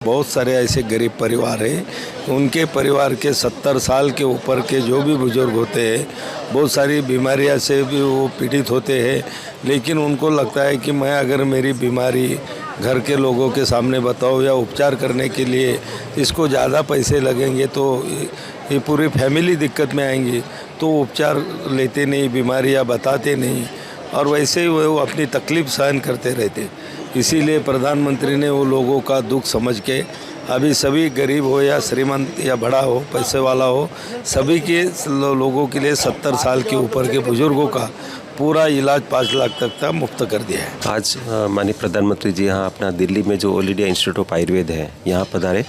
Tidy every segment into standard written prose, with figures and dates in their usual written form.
बहुत सारे ऐसे गरीब परिवार हैं, उनके परिवार के 70 साल के ऊपर के जो भी बुजुर्ग होते हैं, बहुत सारी बीमारियां से भी वो पीड़ित होते हैं। लेकिन उनको लगता है कि मैं अगर मेरी बीमारी घर के लोगों के सामने बताऊं या उपचार करने के लिए इसको ज़्यादा पैसे लगेंगे तो ये पूरी फैमिली दिक्कत में आएंगी, तो उपचार लेते नहीं, बीमारियां बताते नहीं और वैसे ही वो अपनी तकलीफ़ सहन करते रहते। इसीलिए प्रधानमंत्री ने वो लोगों का दुख समझ के अभी सभी गरीब हो या श्रीमंत या बड़ा हो, पैसे वाला हो, सभी के लोगों के लिए 70 साल के ऊपर के बुजुर्गों का पूरा इलाज 5 लाख तक का मुफ्त कर दिया है। आज माननीय प्रधानमंत्री जी यहाँ अपना दिल्ली में जो all India institute of Ayurveda है यहाँ पधारे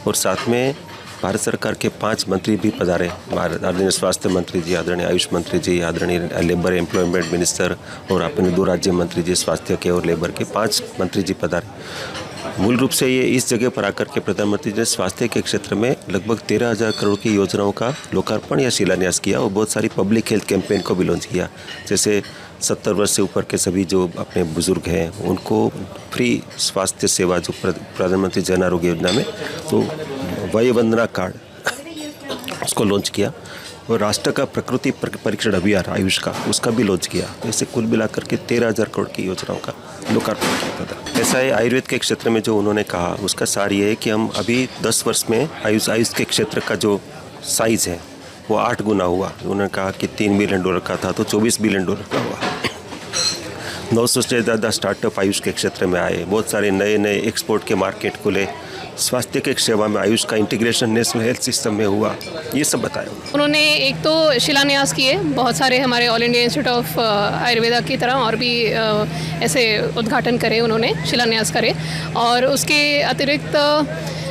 और साथ में भारत सरकार के 5 मंत्री भी पधारे। आदरणीय स्वास्थ्य मंत्री जी, आदरणीय आयुष मंत्री जी, आदरणीय लेबर एम्प्लॉयमेंट मिनिस्टर और अपने 2 राज्य मंत्री जी स्वास्थ्य के और लेबर के 5 मंत्री जी पधारे। मूल रूप से ये इस जगह पर आकर के प्रधानमंत्री जी ने स्वास्थ्य के क्षेत्र में लगभग 13,000 करोड़ की योजनाओं का लोकार्पण या शिलान्यास किया और बहुत सारी पब्लिक हेल्थ कैंपेन को भी लॉन्च किया। जैसे 70 वर्ष से ऊपर के सभी जो अपने बुजुर्ग हैं उनको फ्री स्वास्थ्य सेवा जो प्रधानमंत्री जन आरोग्य योजना में तो वय वंदना कार्ड उसको लॉन्च किया और राष्ट्र का प्रकृति परीक्षण अभियान आयुष का उसका भी लॉन्च किया। ऐसे कुल मिलाकर के 13,000 करोड़ की योजनाओं का लोकार्पण किया था। ऐसा है आयुर्वेद के क्षेत्र में जो उन्होंने कहा उसका सार ये है कि हम अभी 10 वर्ष में आयुष के क्षेत्र का जो साइज़ है वो 8 गुना हुआ। उन्होंने कहा कि $3 बिलियन का था तो $24 बिलियन का हुआ। 900 से ज़्यादा स्टार्टअप आयुष के क्षेत्र में आए, बहुत सारे नए एक्सपोर्ट के मार्केट खुले, स्वास्थ्य के सेवा में आयुष का इंटीग्रेशन नेशनल हेल्थ सिस्टम में हुआ, ये सब बताया उन्होंने। एक तो शिलान्यास किए बहुत सारे हमारे all India institute of Ayurveda की तरह और भी ऐसे उद्घाटन करे, उन्होंने शिलान्यास करे। और उसके अतिरिक्त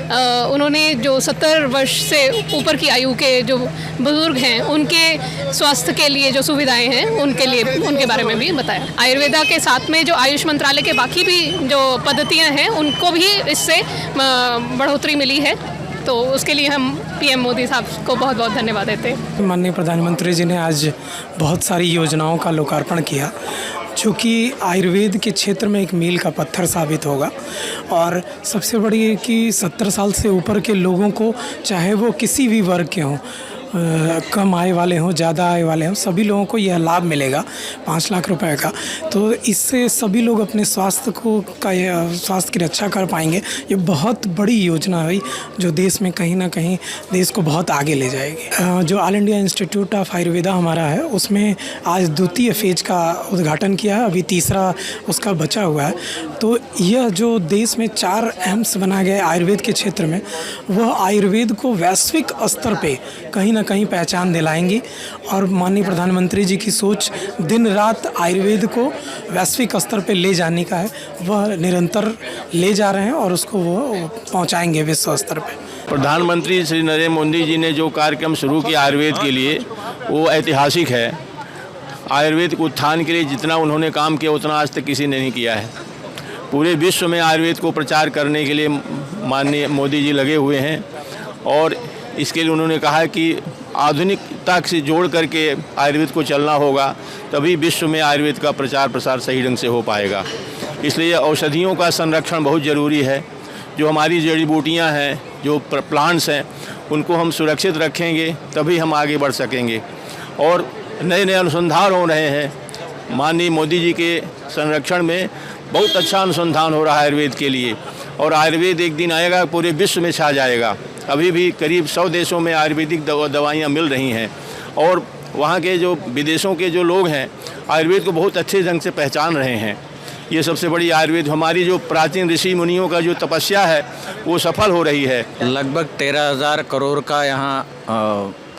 उन्होंने जो 70 वर्ष से ऊपर की आयु के जो बुजुर्ग हैं उनके स्वास्थ्य के लिए जो सुविधाएं हैं उनके बारे में भी बताया। आयुर्वेदा के साथ में जो आयुष मंत्रालय के बाकी भी जो पद्धतियां हैं उनको भी इससे बढ़ोतरी मिली है, तो उसके लिए हम पीएम मोदी साहब को बहुत बहुत धन्यवाद देते हैं। माननीय प्रधानमंत्री जी ने आज बहुत सारी योजनाओं का लोकार्पण किया जो कि आयुर्वेद के क्षेत्र में एक मील का पत्थर साबित होगा। और सबसे बड़ी कि 70 साल से ऊपर के लोगों को, चाहे वो किसी भी वर्ग के हों, कम आय वाले हों, ज़्यादा आय वाले हों, सभी लोगों को यह लाभ मिलेगा 5 लाख रुपए का। तो इससे सभी लोग अपने स्वास्थ्य की रक्षा कर पाएंगे। ये बहुत बड़ी योजना है जो देश में कहीं ना कहीं देश को बहुत आगे ले जाएगी। जो all India institute of Ayurveda हमारा है उसमें आज 2य फेज का उद्घाटन किया है, अभी 3रा उसका बचा हुआ है। तो यह जो देश में 4 एम्स बनाए गए आयुर्वेद के क्षेत्र में, वह आयुर्वेद को वैश्विक स्तर पे कहीं ना कहीं पहचान दिलाएंगी। और माननीय प्रधानमंत्री जी की सोच दिन रात आयुर्वेद को वैश्विक स्तर पे ले जाने का है, वह निरंतर ले जा रहे हैं और उसको वो पहुंचाएंगे विश्व स्तर पे। प्रधानमंत्री श्री नरेंद्र मोदी जी ने जो कार्यक्रम शुरू किया आयुर्वेद के लिए वो ऐतिहासिक है। आयुर्वेद के उत्थान के लिए जितना उन्होंने काम किया उतना आज तक किसी ने नहीं किया है। पूरे विश्व में आयुर्वेद को प्रचार करने के लिए माननीय मोदी जी लगे हुए हैं और इसके लिए उन्होंने कहा कि आधुनिकता से जोड़ करके आयुर्वेद को चलना होगा, तभी विश्व में आयुर्वेद का प्रचार प्रसार सही ढंग से हो पाएगा। इसलिए औषधियों का संरक्षण बहुत ज़रूरी है। जो हमारी जड़ी बूटियाँ हैं, जो प्लांट्स हैं, उनको हम सुरक्षित रखेंगे तभी हम आगे बढ़ सकेंगे। और नए अनुसंधान हो रहे हैं। माननीय मोदी जी के संरक्षण में बहुत अच्छा अनुसंधान हो रहा है आयुर्वेद के लिए, और आयुर्वेद एक दिन आएगा पूरे विश्व में छा जाएगा। अभी भी करीब 100 देशों में आयुर्वेदिक दवाइयाँ मिल रही हैं और वहाँ के जो विदेशों के जो लोग हैं आयुर्वेद को बहुत अच्छे ढंग से पहचान रहे हैं। ये सबसे बड़ी आयुर्वेद, हमारी जो प्राचीन ऋषि मुनियों का जो तपस्या है वो सफल हो रही है। लगभग 13,000 करोड़ का यहाँ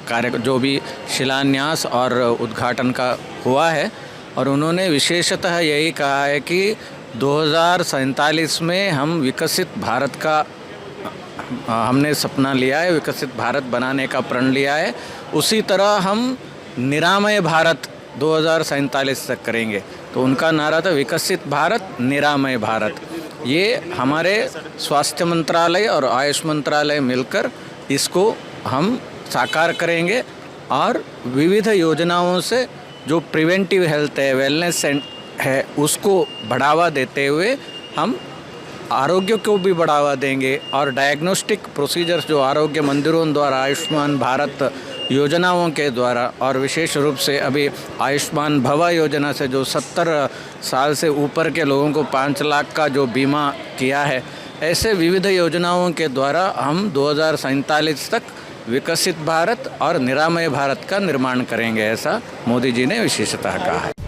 कार्य जो भी शिलान्यास और उद्घाटन का हुआ है, और उन्होंने विशेषतः यही कहा है कि 2047 में हम विकसित भारत का हमने सपना लिया है, विकसित भारत बनाने का प्रण लिया है। उसी तरह हम निरामय भारत 2047 तक करेंगे। तो उनका नारा था विकसित भारत, निरामय भारत। ये हमारे स्वास्थ्य मंत्रालय और आयुष मंत्रालय मिलकर इसको हम साकार करेंगे और विविध योजनाओं से जो प्रिवेंटिव हेल्थ है, वेलनेस है, उसको बढ़ावा देते हुए हम आरोग्य को भी बढ़ावा देंगे और डायग्नोस्टिक प्रोसीजर्स जो आरोग्य मंदिरों द्वारा आयुष्मान भारत योजनाओं के द्वारा और विशेष रूप से अभी आयुष्मान भवा योजना से जो 70 साल से ऊपर के लोगों को 5 लाख का जो बीमा किया है, ऐसे विविध योजनाओं के द्वारा हम 2047 तक विकसित भारत और निरामय भारत का निर्माण करेंगे, ऐसा मोदी जी ने विशेषतः कहा है।